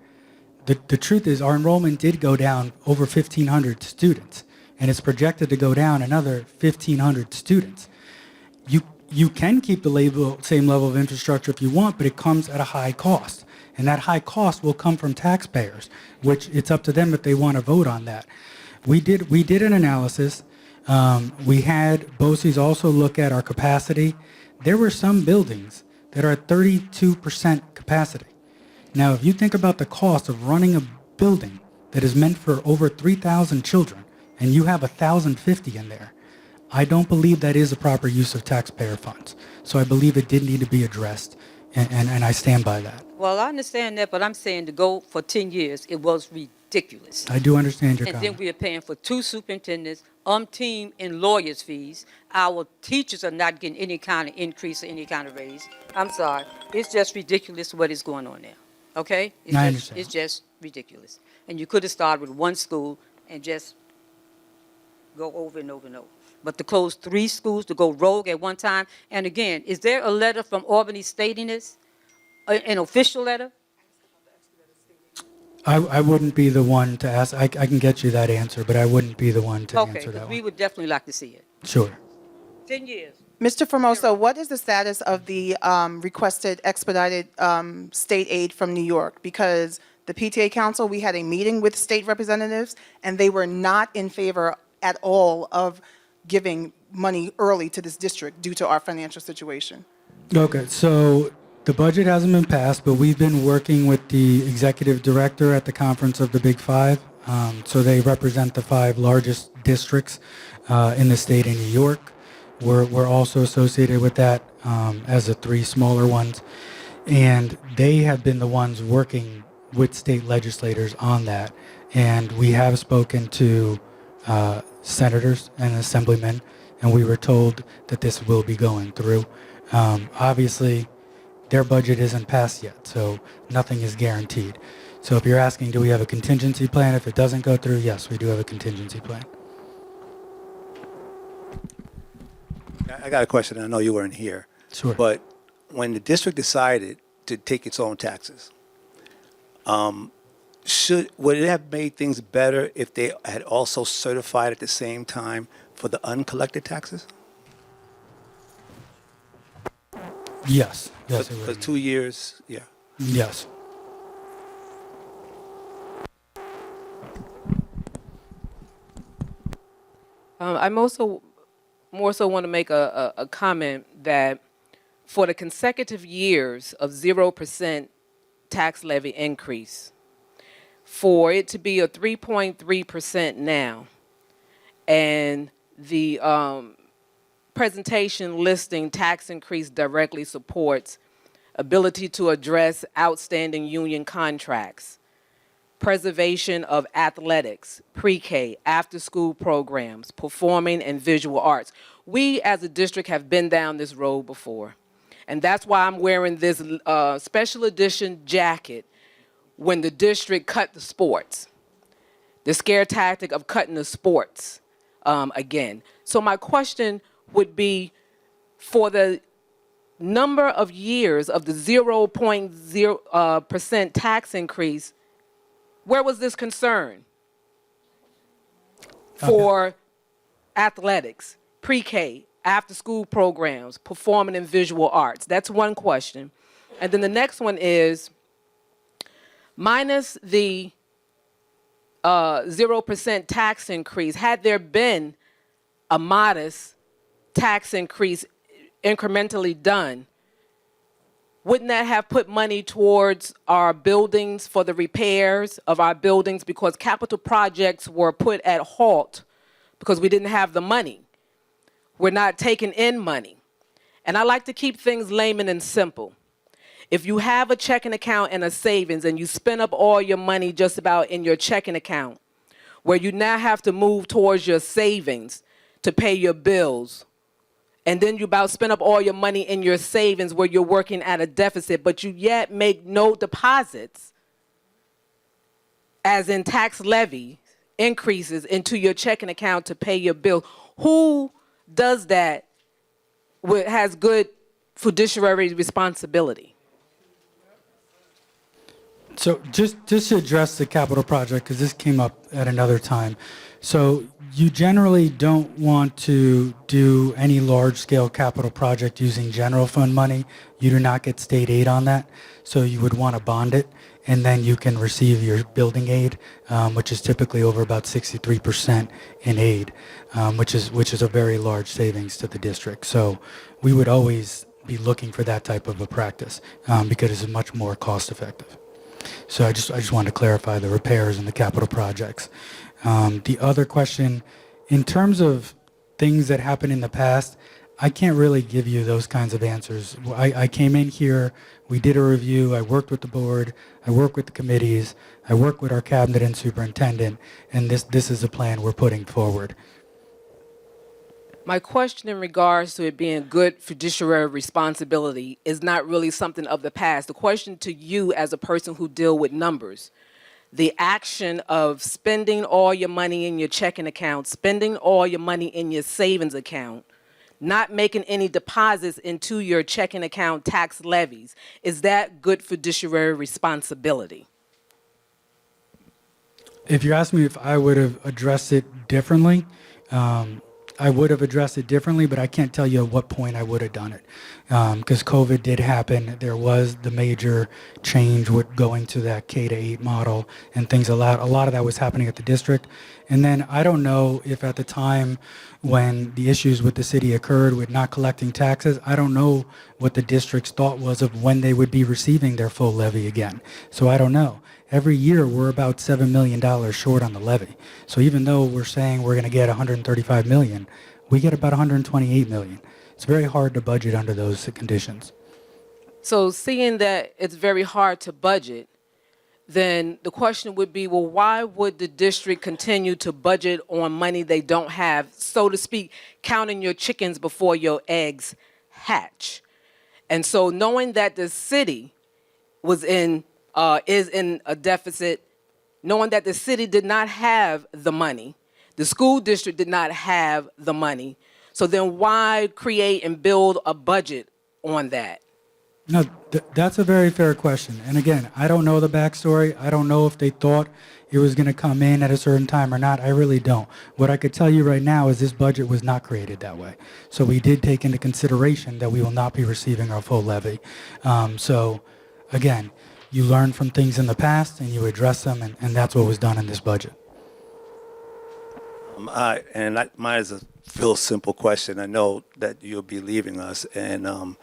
the truth is our enrollment did go down over 1,500 students, and it's projected to go down another 1,500 students. You can keep the same level of infrastructure if you want, but it comes at a high cost. And that high cost will come from taxpayers, which it's up to them if they want to vote on that. We did an analysis. We had BOCES also look at our capacity. There were some buildings that are at 32% capacity. Now, if you think about the cost of running a building that is meant for over 3,000 children, and you have 1,050 in there, I don't believe that is a proper use of taxpayer funds. So I believe it did need to be addressed, and I stand by that. Well, I understand that, but I'm saying to go for 10 years, it was ridiculous. I do understand your And then comment. we are paying for 2 superintendents, team in lawyers' fees. Our teachers are not getting any kind of increase or any kind of raise. I'm sorry. It's just ridiculous what is going on there. Okay? I understand. It's just ridiculous. And you could have started with 1 school and just go over and over and over. But to close 3 schools, to go rogue at one time, and again, is there a letter from Albany stating this? An official letter? I wouldn't be the one to ask. I can get you that answer, but I wouldn't be the one to Okay, answer that because we one. would definitely like to see it. Sure. 10 years. Mr. Formoso, what is the status of the requested expedited state aid from New York? Because the PTA Council, we had a meeting with state representatives, and they were not in favor at all of giving money early to this district due to our financial situation. Okay, so the budget hasn't been passed, but we've been working with the executive director at the Conference of the Big Five. So they represent the 5 largest districts in the state of New York. We're also associated with that as the 3 smaller ones. And they have been the ones working with state legislators on that. And we have spoken to senators and assemblymen, and we were told that this will be going through. Obviously, their budget isn't passed yet, so nothing is guaranteed. So if you're asking, do we have a contingency plan if it doesn't go through? Yes, we do have a contingency plan. I got a question. I know you weren't here. Sure. But when the district decided to take its own taxes, would it have made things better if they had also certified at the same time for the uncollected taxes? Yes. Yes, it For would. 2 years, yeah. Yes. I more so want to make a comment that for the consecutive years of 0% tax levy increase, for it to be a 3.3% now, and the presentation listing tax increase directly supports ability to address outstanding union contracts, preservation of athletics, pre-K, after-school programs, performing and visual arts. We as a district have been down this road before. And that's why I'm wearing this special edition jacket when the district cut the sports. The scare tactic of cutting the sports again. So my question would be, for the number of years of the 0.0% tax increase, where was this concern for athletics, pre-K, after-school programs, performing and visual arts? That's one question. And then the next one is, minus the 0% tax increase, had there been a modest tax increase incrementally done, wouldn't that have put money towards our buildings for the repairs of our buildings, because capital projects were put at halt because we didn't have the money? We're not taking in money. And I like to keep things layman and simple. If you have a checking account and a savings and you spend up all your money just about in your checking account, where you now have to move towards your savings to pay your bills, and then you about spend up all your money in your savings where you're working at a deficit, but you yet make no deposits, as in tax levy increases into your checking account to pay your bill. Who does that has good fiduciary responsibility? So just to address the capital project, because this came up at another time. So you generally don't want to do any large-scale capital project using general fund money. You do not get state aid on that. So you would want to bond it, and then you can receive your building aid, which is typically over about 63% in aid, which is a very large savings to the district. So we would always be looking for that type of a practice because it's much more cost-effective. So I just wanted to clarify the repairs and the capital projects. The other question, in terms of things that happened in the past, I can't really give you those kinds of answers. I came in here, we did a review, I worked with the board, I worked with the committees, I worked with our cabinet and superintendent, and this is the plan we're putting forward. My question in regards to it being good fiduciary responsibility is not really something of the past. The question to you as a person who deal with numbers, the action of spending all your money in your checking account, spending all your money in your savings account, not making any deposits into your checking account tax levies, is that good fiduciary responsibility? If you ask me if I would have addressed it differently, I would have addressed it differently, but I can't tell you at what point I would have done it. Because COVID did happen. There was the major change with going to that K-8 model and things. A lot of that was happening at the district. And then I don't know if at the time when the issues with the city occurred with not collecting taxes, I don't know what the district's thought was of when they would be receiving their full levy again. So I don't know. Every year we're about $7 million short on the levy. So even though we're saying we're going to get $135 million, we get about $128 million. It's very hard to budget under those conditions. So seeing that it's very hard to budget, then the question would be, well, why would the district continue to budget on money they don't have, so to speak, counting your chickens before your eggs hatch? And so knowing that the city is in a deficit, knowing that the city did not have the money, the school district did not have the money, so then why create and build a budget on that? No, that's a very fair question. And again, I don't know the backstory. I don't know if they thought it was going to come in at a certain time or not. I really don't. What I could tell you right now is this budget was not created that way. So we did take into consideration that we will not be receiving our full levy. So again, you learn from things in the past and you address them, and that's what was done in this budget. Mine is a real simple question. I know that you'll be leaving us, and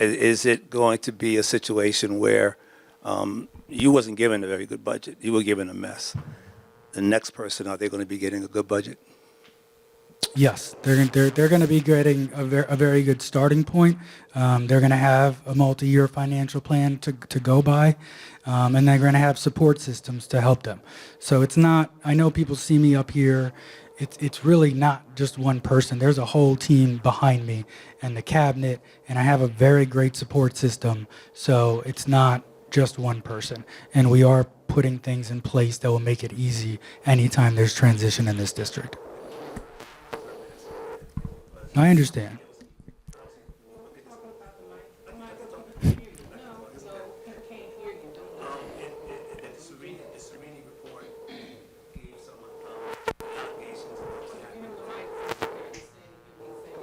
is it going to be a situation where you wasn't given a very good budget, you were given a mess? The next person, are they going to be getting a good budget? Yes, they're going to be getting a very good starting point. They're going to have a multi-year financial plan to go by, and they're going to have support systems to help them. So it's not, I know people see me up here, it's really not just one person. There's a whole team behind me and the cabinet, and I have a very great support system. So it's not just one person. And we are putting things in place that will make it easy anytime there's transition in this district. I understand.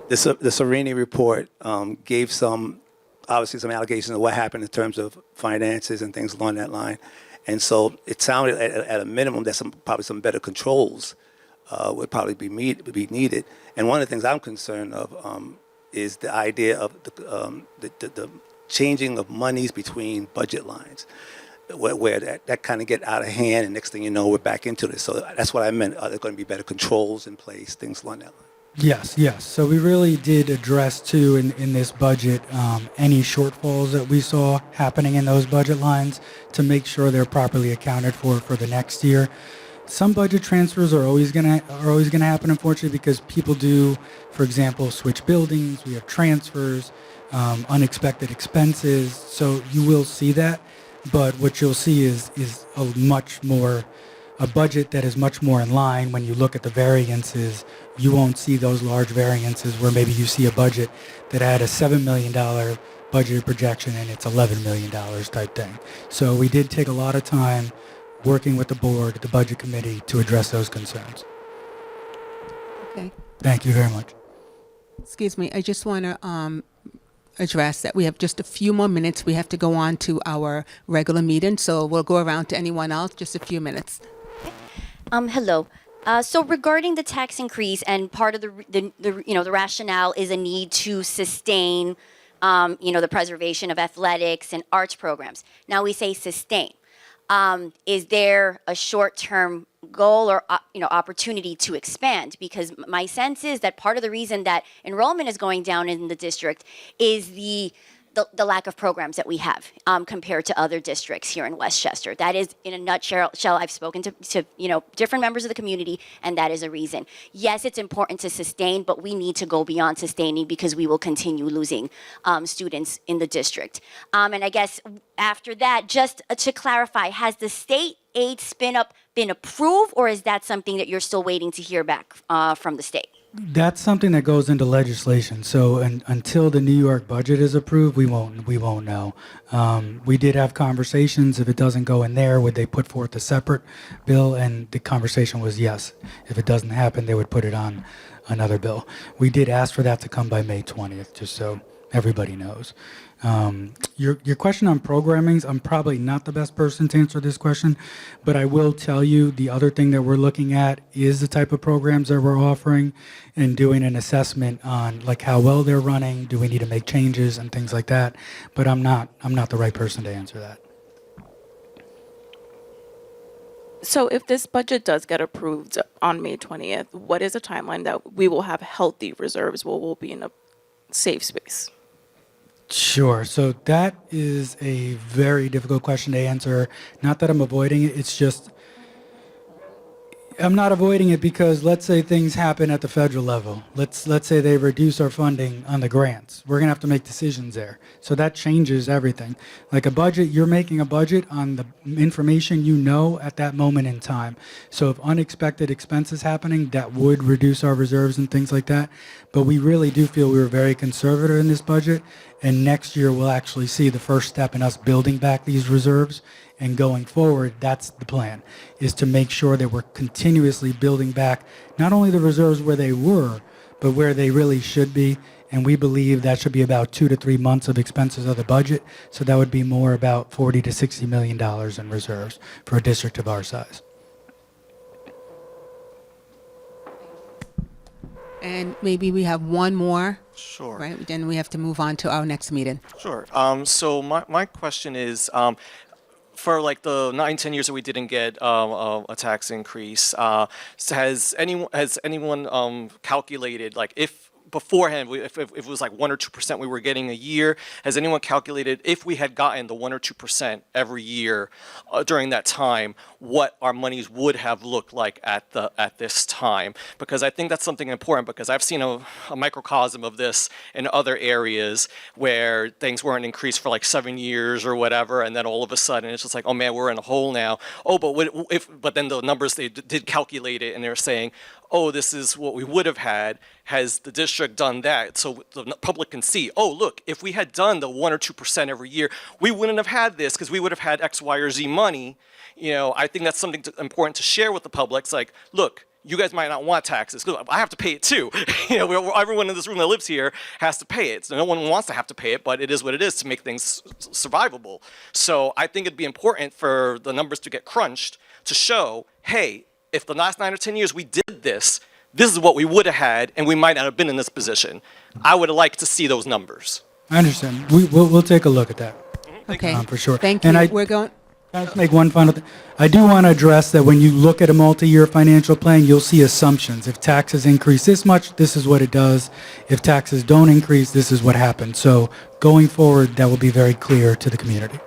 The Serini report gave obviously some allegations of what happened in terms of finances and things along that line. And so it sounded at a minimum that probably some better controls would probably be needed. And one of the things I'm concerned of is the idea of the changing of monies between budget lines, where that kind of get out of hand, and next thing you know, we're back into this. So that's what I meant. Are there going to be better controls in place, things along that line? Yes. So we really did address too in this budget any shortfalls that we saw happening in those budget lines to make sure they're properly accounted for the next year. Some budget transfers are always gonna happen, unfortunately, because people do, for example, switch buildings. We have transfers, unexpected expenses. So you will see that, but what you'll see is a budget that is much more in line. When you look at the variances, you won't see those large variances where maybe you see a budget that had a $7 million budget projection and it's $11 million type thing. So we did take a lot of time working with the board, the budget committee, to address those concerns. Okay. Thank you very much. Excuse me, I just want to address that we have just a few more minutes. We have to go on to our regular meeting, so we'll go around to anyone else, just a few minutes. Hello. So regarding the tax increase, and part of the rationale is a need to sustain, the preservation of athletics and arts programs. Now we say sustain. Is there a short-term goal or opportunity to expand? Because my sense is that part of the reason that enrollment is going down in the district is the lack of programs that we have compared to other districts here in Westchester. That is, in a nutshell, I've spoken to different members of the community, and that is a reason. Yes, it's important to sustain, but we need to go beyond sustaining because we will continue losing students in the district. And I guess after that, just to clarify, has the state aid spin-up been approved, or is that something that you're still waiting to hear back from the state? That's something that goes into legislation. So until the New York budget is approved, we won't know. We did have conversations. If it doesn't go in there, would they put forth a separate bill? And the conversation was yes. If it doesn't happen, they would put it on another bill. We did ask for that to come by May 20th, just so everybody knows. Your question on programmings, I'm probably not the best person to answer this question, but I will tell you the other thing that we're looking at is the type of programs that we're offering and doing an assessment on like how well they're running, do we need to make changes and things like that. But I'm not the right person to answer that. So if this budget does get approved on May 20th, what is a timeline that we will have healthy reserves where we'll be in a safe space? Sure. So that is a very difficult question to answer. Not that I'm avoiding it. It's just I'm not avoiding it because let's say things happen at the federal level. Let's say they reduce our funding on the grants. We're going to have to make decisions there. So that changes everything. Like a budget, you're making a budget on the information you know at that moment in time. So if unexpected expenses happening, that would reduce our reserves and things like that. But we really do feel we were very conservative in this budget. And next year we'll actually see the first step in us building back these reserves. And going forward, that's the plan, is to make sure that we're continuously building back not only the reserves where they were, but where they really should be. And we believe that should be about 2 to 3 months of expenses of the budget. So that would be more about $40 to $60 million in reserves for a district of our size. And maybe we have one more, Sure. right? Then we have to move on to our next meeting. Sure. So my question is, for like the 9-10 years that we didn't get a tax increase, has anyone calculated, like, if beforehand, if it was like 1 or 2% we were getting a year, has anyone calculated if we had gotten the 1 or 2% every year during that time, what our monies would have looked like at this time? Because I think that's something important, because I've seen a microcosm of this in other areas where things weren't increased for like 7 years or whatever, and then all of a sudden it's just like, oh man, we're in a hole now. Oh, but then the numbers, they did calculate it, and they're saying, oh, this is what we would have had. Has the district done that? So the public can see, oh, look, if we had done the 1 or 2% every year, we wouldn't have had this, because we would have had X, Y, or Z money. I think that's something important to share with the public. It's like, look, you guys might not want taxes, because I have to pay it too. Everyone in this room that lives here has to pay it. So no one wants to have to pay it, but it is what it is to make things survivable. So I think it'd be important for the numbers to get crunched to show, hey, if the last 9 or 10 years we did this, this is what we would have had, and we might not have been in this position. I would like to see those numbers. I understand. We'll take a look at that. Okay. For sure. Thank And you. I- We're going. Can I just make one final thing? I do want to address that when you look at a multi-year financial plan, you'll see assumptions. If taxes increase this much, this is what it does. If taxes don't increase, this is what happens. So going forward, that will be very clear to the community.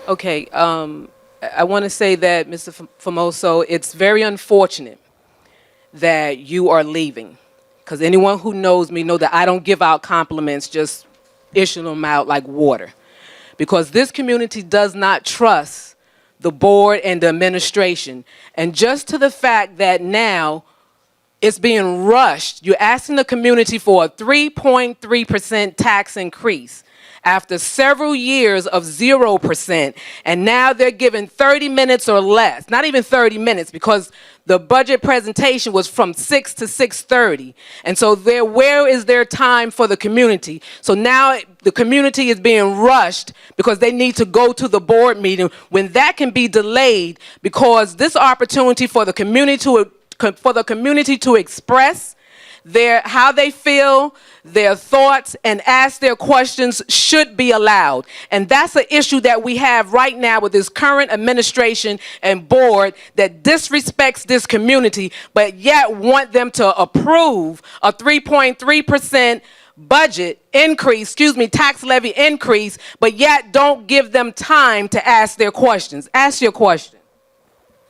Okay, I want to say that, Mr. Formoso, it's very unfortunate that you are leaving, because anyone who knows me know that I don't give out compliments, just issue them out like water, because this community does not trust the board and the administration. And just to the fact that now it's being rushed, you're asking the community for a 3.3% tax increase after several years of 0%, and now they're given 30 minutes or less, not even 30 minutes, because the budget presentation was from 6 to 6:30. And so where is their time for the community? So now the community is being rushed because they need to go to the board meeting when that can be delayed, because this opportunity for the community to express how they feel, their thoughts, and ask their questions should be allowed. And that's an issue that we have right now with this current administration and board that disrespects this community, but yet want them to approve a 3.3% budget increase, tax levy increase, but yet don't give them time to ask their questions. Ask your question.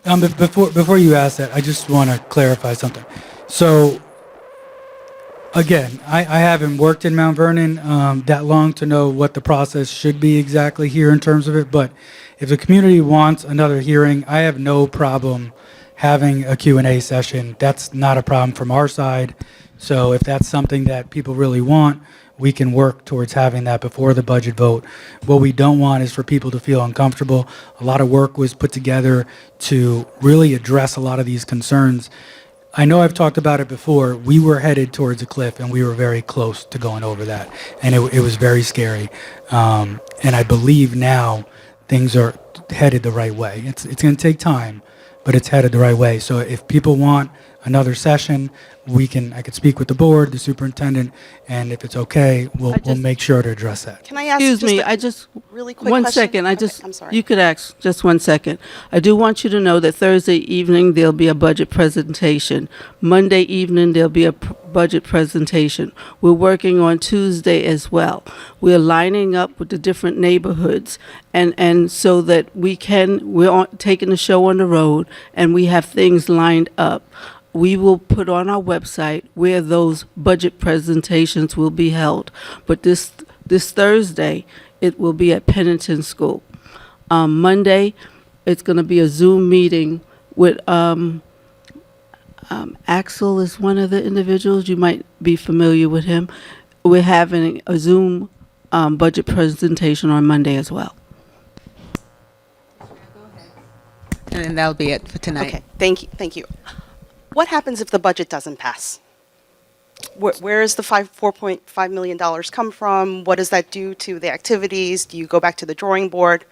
Before you ask that, I just want to clarify something. So, again, I haven't worked in Mount Vernon that long to know what the process should be exactly here in terms of it, but if the community wants another hearing, I have no problem having a Q&A session. That's not a problem from our side. So if that's something that people really want, we can work towards having that before the budget vote. What we don't want is for people to feel uncomfortable. A lot of work was put together to really address a lot of these concerns. I know I've talked about it before. We were headed towards a cliff, and we were very close to going over that, and it was very scary. And I believe now things are headed the right way. It's going to take time, but it's headed the right way. So if people want another session, I could speak with the board, the superintendent, and if it's okay, we'll make sure to address that. Can I ask really quick one question? second. I'm sorry. You could ask just 1 second. I do want you to know that Thursday evening there'll be a budget presentation. Monday evening there'll be a budget presentation. We're working on Tuesday as well. We're lining up with the different neighborhoods, and so that we're taking the show on the road, and we have things lined up. We will put on our website where those budget presentations will be held. But this Thursday, it will be at Pennington School. Monday, it's going to be a Zoom meeting with Axel is one of the individuals. You might be familiar with him. We're having a Zoom budget presentation on Monday as well. And then that'll be it for tonight. Okay, thank you. What happens if the budget doesn't pass? Where is the $4.5 million come from? What does that do to the activities? Do you go back to the drawing board?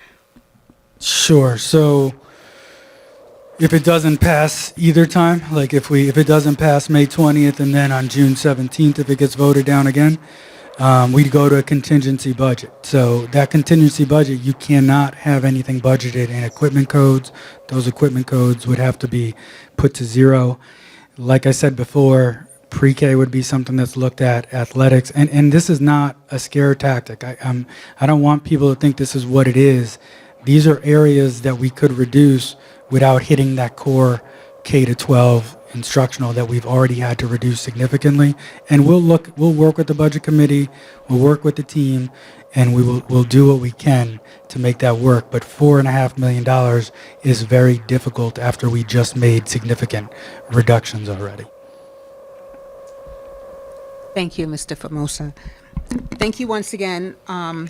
Sure. So if it doesn't pass either time, like if it doesn't pass May 20th and then on June 17th, if it gets voted down again, we'd go to a contingency budget. So that contingency budget, you cannot have anything budgeted in equipment codes. Those equipment codes would have to be put to zero. Like I said before, pre-K would be something that's looked at, athletics, and this is not a scare tactic. I don't want people to think this is what it is. These are areas that we could reduce without hitting that core K-12 instructional that we've already had to reduce significantly. And we'll work with the budget committee, we'll work with the team, and we'll do what we can to make that work. But $4.5 million is very difficult after we just made significant reductions already. Thank you, Mr. Formoso. Thank you once again. I'll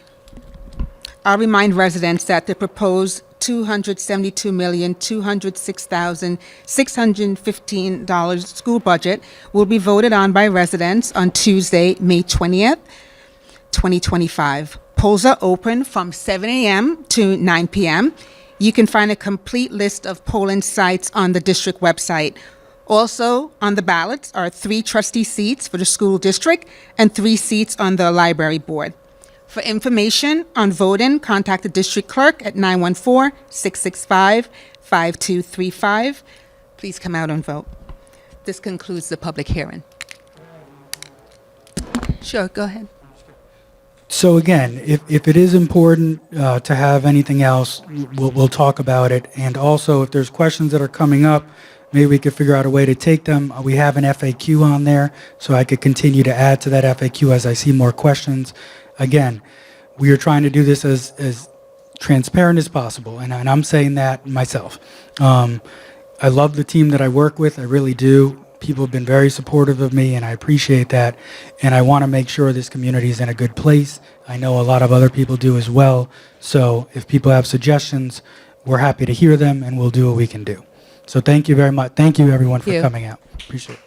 remind residents that the proposed $272,206,615 school budget will be voted on by residents on Tuesday, May 20th, 2025. Polls are open from 7 a.m. to 9 p.m. You can find a complete list of polling sites on the district website. Also on the ballots are 3 trustee seats for the school district and 3 seats on the library board. For information on voting, contact the district clerk at 914-665-5235. Please come out and vote. This concludes the public hearing. Sure, go ahead. So again, if it is important to have anything else, we'll talk about it. And also, if there's questions that are coming up, maybe we could figure out a way to take them. We have an FAQ on there, so I could continue to add to that FAQ as I see more questions. Again, we are trying to do this as transparent as possible, and I'm saying that myself. I love the team that I work with, I really do. People have been very supportive of me, and I appreciate that. And I want to make sure this community is in a good place. I know a lot of other people do as well. So if people have suggestions, we're happy to hear them, and we'll do what we can do. So thank you very much. Thank you, everyone, for you. coming out. Appreciate it.